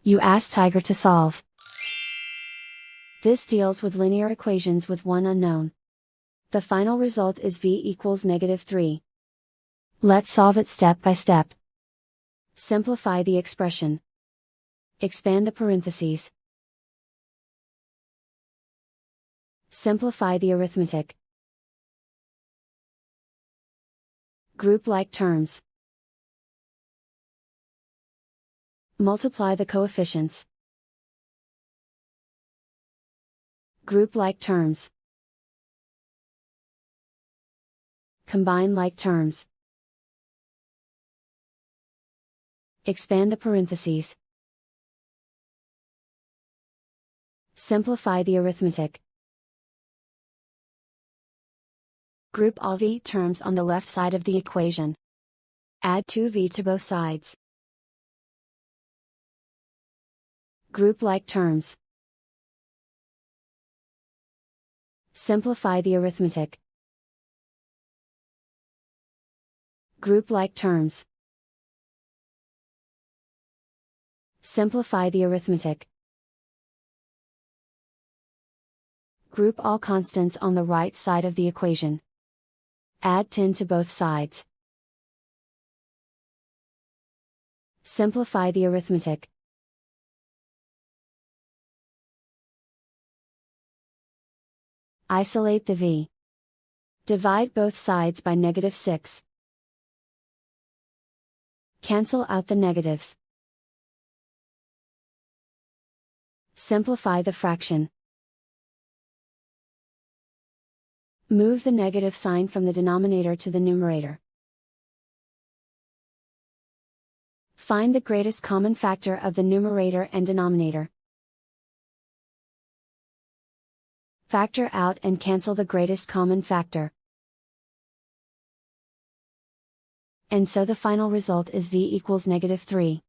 You ask Tiger to solve. This deals with linear equations with one unknown. The final result is v equals -3. Let's solve it step by step. Simplify the expression. Expand the parentheses. Simplify the arithmetic. Group like terms. Multiply the coefficients. Group like terms. Combine like terms. Expand the parentheses. Simplify the arithmetic. Group all v terms on the left side of the equation. Add 2v to both sides. Group like terms. Simplify the arithmetic. Group like terms. Simplify the arithmetic. Group all constants on the right side of the equation. Add 10 to both sides. Simplify the arithmetic. Isolate the v. Divide both sides by -6. Cancel out the negatives. Simplify the fraction. Move the negative sign from the denominator to the numerator. Find the greatest common factor of the numerator and denominator. Factor out and cancel the greatest common factor. And so the final result is v equals -3.